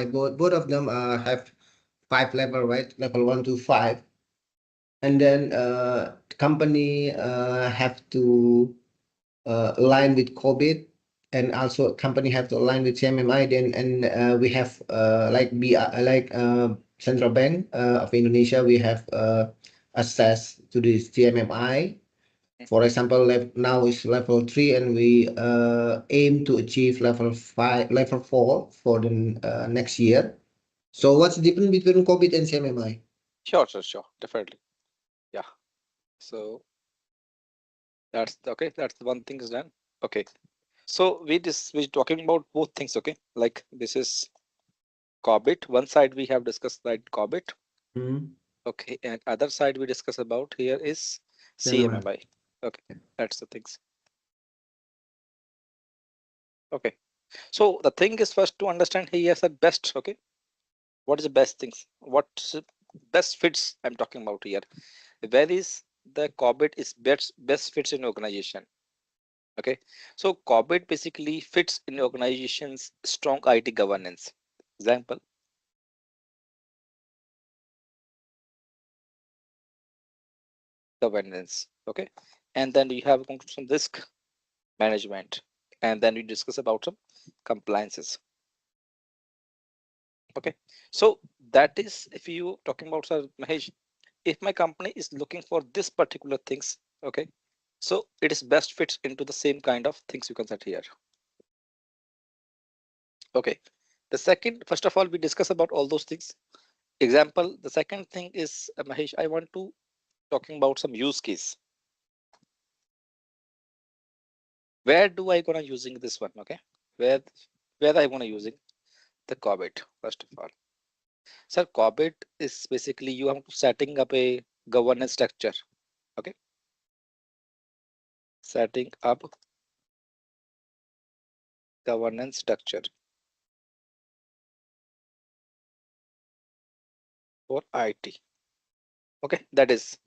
CMI, both of them have 5 level, right? Level 1 to 5. And then the company have to align with COVID, and also company have to align with CMMI. Then and we have like Central Bank of Indonesia, we have access to the CMMI. For example, now is level 3, and we aim to achieve level 4 for the next year. So what's the difference between COVID and CMMI? Sure, definitely. Yeah. So that's okay. That's the one thing is done. Okay. So we're talking about both things. Okay. Like this is COBIT. One side we have discussed like COBIT. Okay. And other side we discuss about here is CMMI. Okay. That's the things. Okay. So the thing is first to understand here is the best. Okay. What is the best things? What's best fits I'm talking about here? Where is the COBIT is best fits in organization? Okay, so COBIT basically fits in organization's strong IT governance. Example, governance. Okay, and then you have some risk management, and then we discuss about some compliances. Okay, so that is if you talking about, Sir Mahesh, if my company is looking for this particular things, okay, so it is best fits into the same kind of things you can set here. Okay, the second, first of all, we discuss about all those things. Example, the second thing is Mahesh, I want to talking about some use case. Where do I gonna using this one? Okay, where I wanna using the COBIT first of all. Sir, COBIT is basically you have to setting up a governance structure. Okay, setting up governance structure for IT. Okay, that is.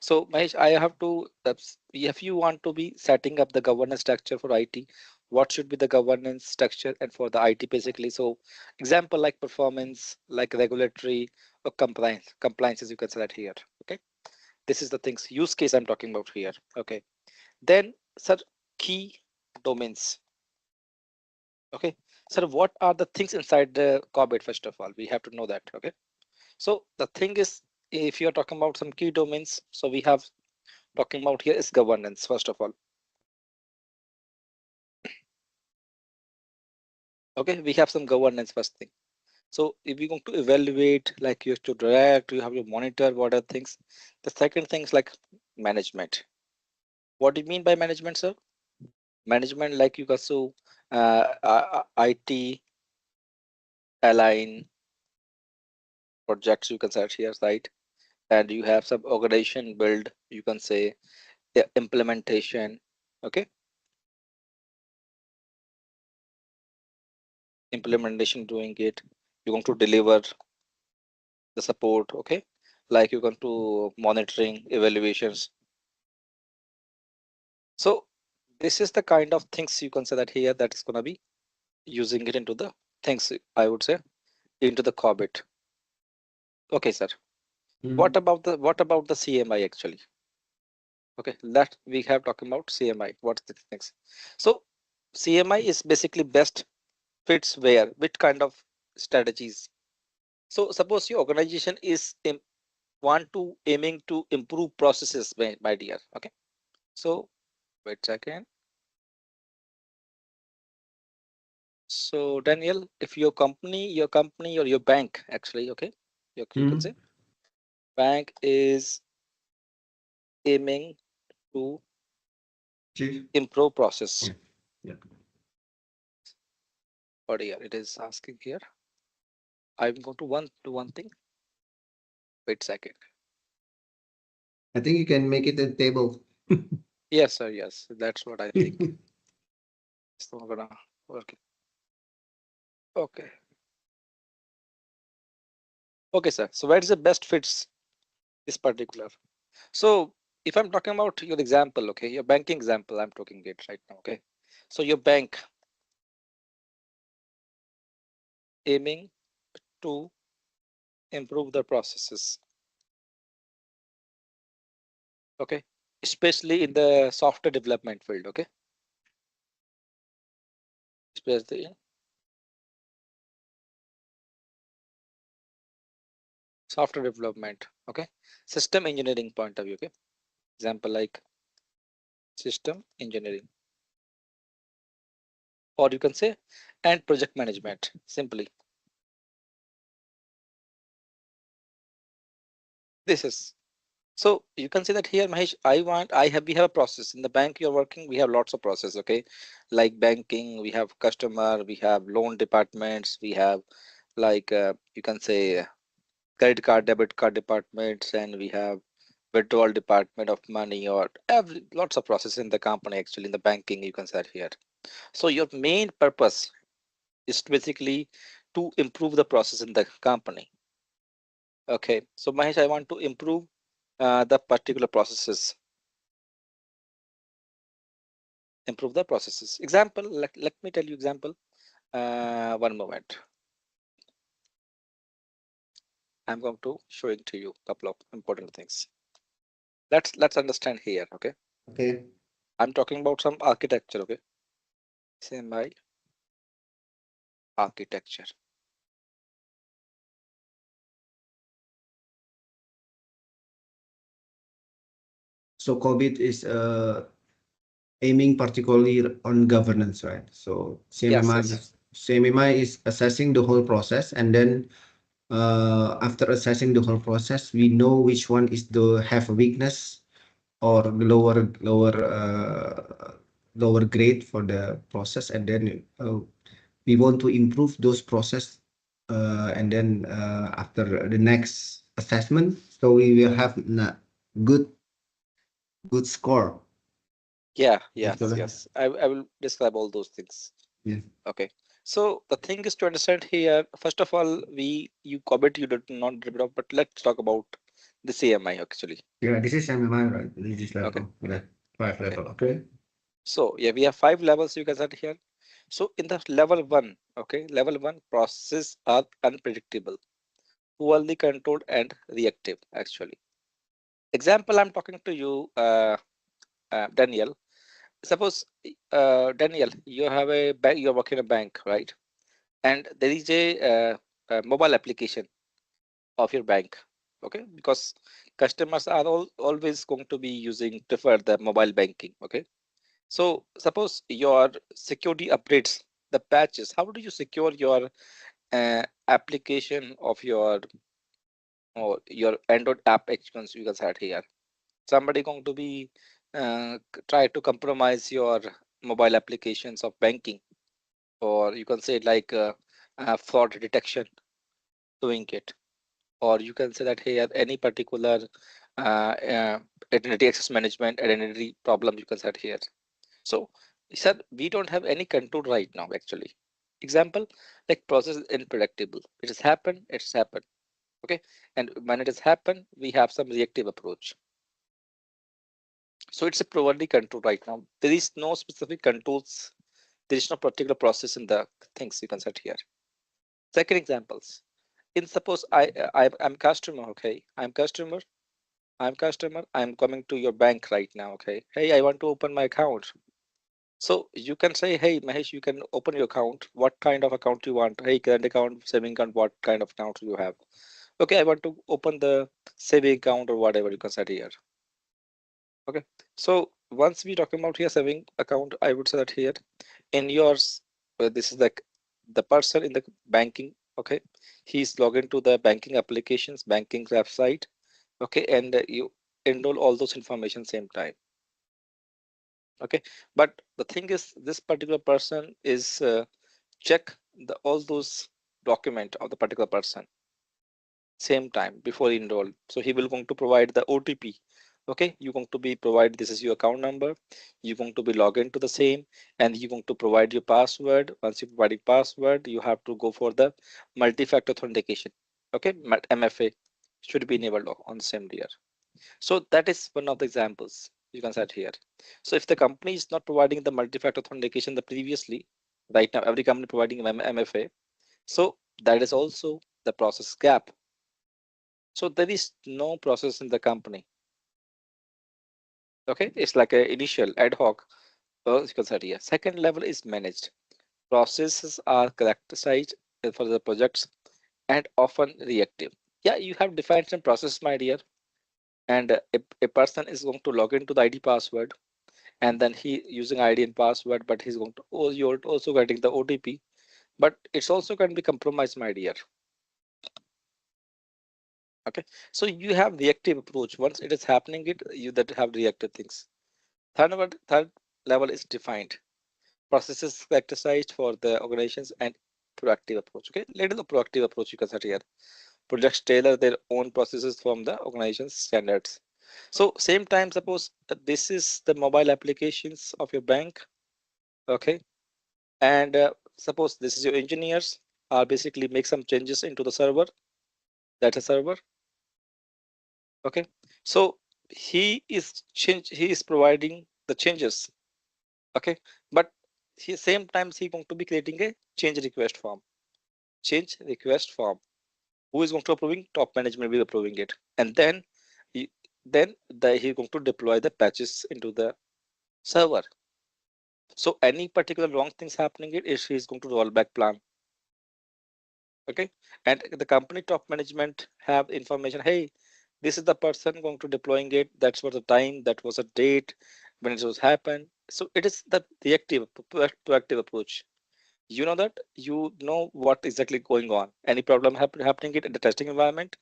So Mahesh, I have to, if you want to be setting up the governance structure for IT, what should be the governance structure and for the IT basically? So example like performance, like regulatory or compliances you can select here. Okay, this is the things use case I'm talking about here. Okay, then sir, key domains. Okay, sir, what are the things inside the COBIT? First of all, we have to know that. Okay, so the thing is, if you're talking about some key domains, so we have talking about here is governance first of all. Okay, we have some governance first thing. So if you're going to evaluate, like you have to direct, you have to monitor what are things. The second thing is like management. What do you mean by management, sir? Management, like you got so IT align projects you can search here, right? And you have some organization build, you can say implementation. Okay, implementation doing it, you're going to deliver the support. Okay, like you're going to monitoring evaluations. So this is the kind of things you can say that here that is going to be using it into the things, I would say, into the COBIT. Okay, sir. What about the CMI actually? Okay, that we have talking about CMI. What's the things? So CMI is basically best fits where, which kind of strategies. So suppose your organization is want to aiming to improve processes, my dear. Okay, so wait a second. So Daniel, if your company or your bank actually, okay, you can say bank is aiming to improve process. Yeah. But here it is asking here. I'm going to do one thing. Wait a second. I think you can make it a table. Yes, sir. Yes, that's what I think. It's not gonna work. Okay. Okay, sir. So where is the best fits this particular? So if I'm talking about your example, okay, your banking example, I'm talking it right now. Okay. So your bank aiming to improve the processes. Okay, especially in the software development field. Okay, especially in software development. Okay, system engineering point of view. Okay, example like system engineering, or you can say and project management simply. This is, so you can see that here, Mahesh, we have a process in the bank you're working. We have lots of process. Okay, like banking, we have customer, we have loan departments, we have like you can say credit card, debit card departments, and we have withdrawal department of money, or every lots of process in the company. Actually, in the banking, you can say here. So your main purpose is basically to improve the process in the company. Okay, so Mahesh, I want to improve the particular processes. Improve the processes. Example, let me tell you example. One moment. I'm going to showing to you a couple of important things. Let's understand here. Okay. Okay. I'm talking about some architecture. Okay. CMI architecture. So COVID is aiming particularly on governance, right? So Yes, CMMI yes. is assessing the whole process, and then after assessing the whole process, we know which one is the have a weakness or the lower grade for the process, and then we want to improve those process, and then after the next assessment, so we will have good score. Yeah, yes, Actually, yes. I will describe all those things. yeah. Okay. So the thing is to understand here, first of all, you COVID you did not rip it off, but let's talk about the CMI actually. Yeah, this is MMI, right? This is Okay. level, yeah, 5 Okay. level. Okay. So yeah, we have 5 levels you guys are here. So in the level one, okay, level one processes are unpredictable, poorly controlled and reactive actually. Example, I'm talking to you, Daniel. Suppose, Daniel, you have a bank, you're working in a bank, right? And there is a mobile application of your bank, okay? Because customers are always going to be prefer the mobile banking, okay? So suppose your security updates, the patches, how do you secure your application of your Android app experience you guys had here? Somebody going to be try to compromise your mobile applications of banking, or you can say like fraud detection doing it, or you can say that here any particular uh, uh, identity access management identity problem you can set here. So sir, we don't have any control right now actually. Example, like process is unpredictable. It has happened, it's happened. Okay, and when it has happened, we have some reactive approach. So it's a poorly control right now. There is no specific controls. There is no particular process in the things you can set here. Second examples. In suppose I'm customer. Okay, I'm customer. I'm coming to your bank right now. Okay, hey, I want to open my account. So you can say, hey, Mahesh, you can open your account. What kind of account you want? Hey, current account, saving account, what kind of account you have? Okay, I want to open the saving account or whatever you can set here. Okay, so once we talking about here saving account, I would say that here in yours, this is the person in the banking. Okay, he's logged into the banking applications, banking website. Okay, and you enroll all those information same time. Okay, but the thing is, this particular person is check all those document of the particular person same time before he enroll. So he will going to provide the OTP. Okay, you're going to be provide this is your account number. You're going to be log into the same, and you're going to provide your password. Once you provide your password, you have to go for the multi-factor authentication. Okay, MFA should be enabled on the same year. So that is one of the examples you can set here. So if the company is not providing the multi-factor authentication the previously, right now every company providing MFA, so that is also the process gap. So there is no process in the company. Okay, it's like a initial ad hoc. You can say here. Second level is managed. Processes are characterized for the projects and often reactive. Yeah, you have defined some process, my dear, and a person is going to log into the ID password, and then he using ID and password, but he's going to, oh, you're also getting the OTP, but it's also going to be compromised, my dear. Okay, so you have reactive approach. Once it is happening, it you that have reactive things. Third level is defined. Processes characterized for the organizations and proactive approach. Okay, later the proactive approach you can set here. Projects tailor their own processes from the organization's standards. So same time, suppose this is the mobile applications of your bank. Okay, and suppose this is your engineers are basically make some changes into the server, data server. Okay, so he is providing the changes. Okay, but he same times he going to be creating a change request form. Who is going to approving? Top management will approving it, and then he, he going to deploy the patches into the server. So any particular wrong things happening, it is he is going to roll back plan. Okay, and the company top management have information. Hey, this is the person going to deploying it. That's what the time. That was a date when it was happened. So it is the reactive proactive approach. You know that you know what exactly going on. Any problem happening it in the testing environment,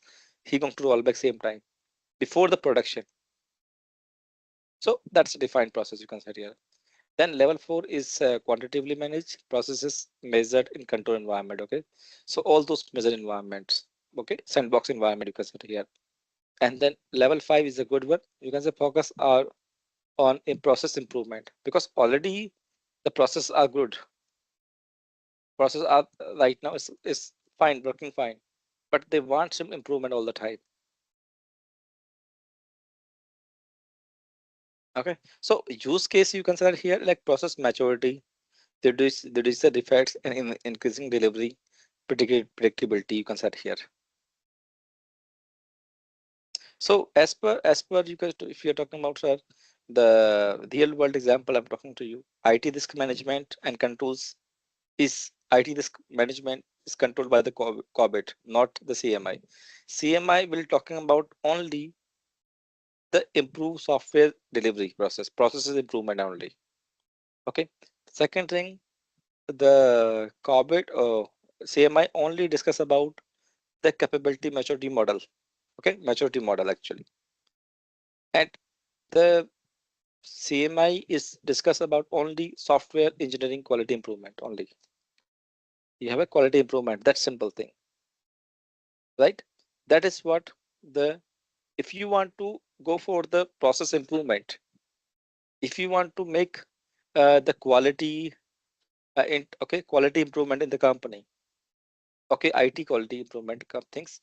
he going to roll back same time before the production. So that's a defined process you can set here. Then level 4 is quantitatively managed processes measured in control environment. Okay, so all those measured environments. Okay, sandbox environment you can set here. And then level 5 is a good one. You can say focus are on a process improvement because already the processes are good. Process are right now is fine, working fine, but they want some improvement all the time. Okay, so use case you consider here like process maturity, reduce the defects and increasing delivery predictability you consider here. So as per you guys, if you're talking about sir, the real world example I'm talking to you, IT risk management and controls is IT risk management is controlled by the COBIT, not the CMI. CMI will talking about only the improved software delivery processes improvement only. Okay. Second thing, the COBIT CMI only discuss about the capability maturity model. Okay, maturity model actually, and the CMI is discuss about only software engineering quality improvement only. You have a quality improvement. That simple thing, right? That is what the if you want to go for the process improvement, if you want to make the quality okay, quality improvement in the company, okay, IT quality improvement things,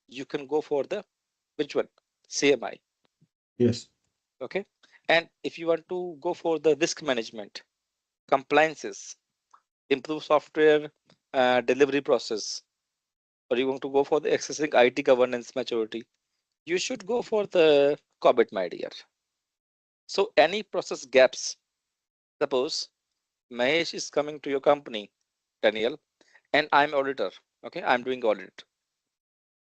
you can go for the which one? CMI. Yes. Okay, and if you want to go for the risk management, compliances, improve software delivery process, or you want to go for the accessing IT governance maturity, you should go for the COBIT, my dear. So any process gaps, suppose Mahesh is coming to your company, Daniel, and I'm auditor. Okay, I'm doing audit.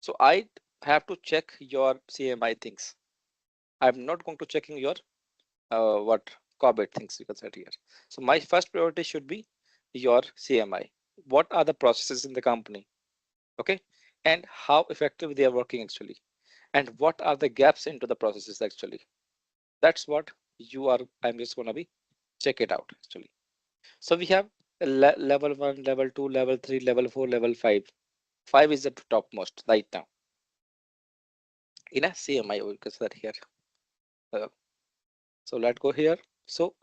So I have to check your CMI things. I'm not going to checking your what COBIT things you can set here. So my first priority should be your CMI. What are the processes in the company? Okay, and how effective they are working actually, and what are the gaps into the processes actually. That's what you are. I'm just gonna be check it out actually. So we have level 1, level 2, level 3, level 4, level 5. 5 is the topmost right now in a CMI. We can set here. Uh, so let's go here. So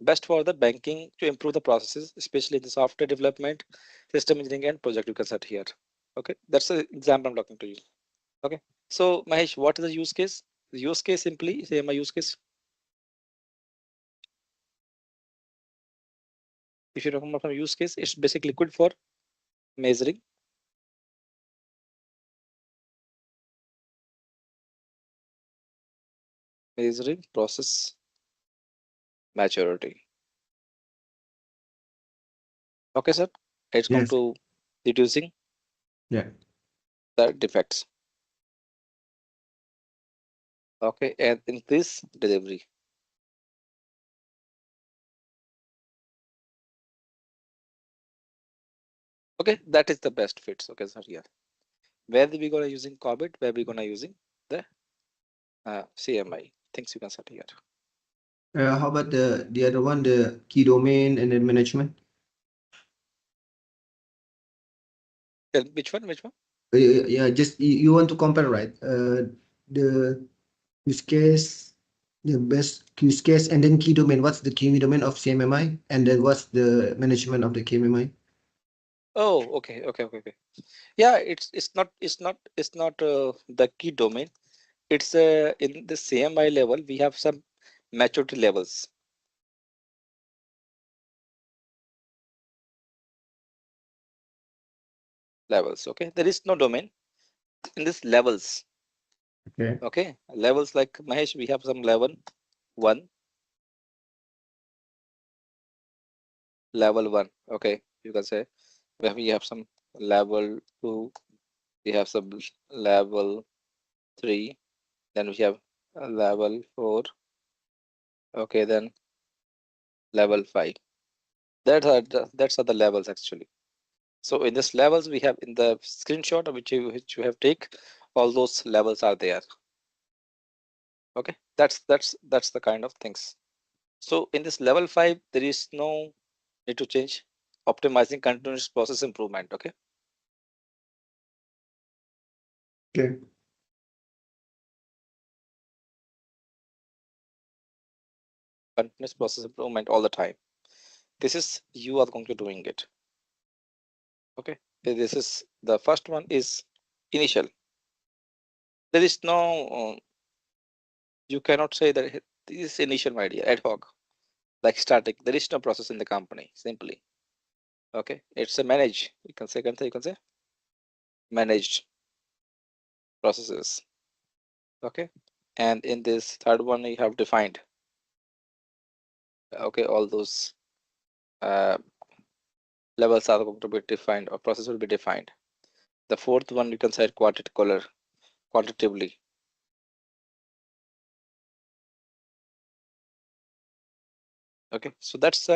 best for the banking to improve the processes, especially the software development, system engineering, and project you can set here. Okay, that's the example I'm talking to you. Okay, so Mahesh, what is the use case? The use case simply CMI use case. If you're talking about a use case, it's basically good for measuring measuring process maturity. Okay, sir. It's come Yes. to reducing Yeah. the defects. Okay, and increase delivery. Okay, that is the best fits. Okay, sir. Yeah. Where we gonna using Corbett? Where we gonna using the CMI? Things you can set here. How about the other one, the key domain and then management? Which one? Which one? Yeah, just you want to compare, right? The use case, the best use case, and then key domain. What's the key domain of CMMI, and then what's the management of the KMMI? Oh, okay, okay, okay, okay. Yeah, it's not the key domain. It's in the CMI level. We have some maturity levels. Okay, there is no domain in this levels. Okay. Okay, levels like Mahesh, we have some level 1, level 1. Okay, you can say where we have some level 2, we have some level 3, then we have level 4. Okay, then level 5. That's are the levels actually. So in this levels we have in the screenshot which you have take, all those levels are there. Okay, that's the kind of things. So in this level 5 there is no need to change, optimizing continuous process improvement. Okay, Okay. continuous process improvement all the time. This is you are going to doing it. Okay, this is the first one is initial. There is no you cannot say that this is initial idea ad hoc like static. There is no process in the company simply. Okay, it's a manage, you can say managed processes. Okay, and in this third one you have defined. Okay, all those uh, levels are going to be defined or process will be defined. The fourth one you can say quantitatively. Okay, so that's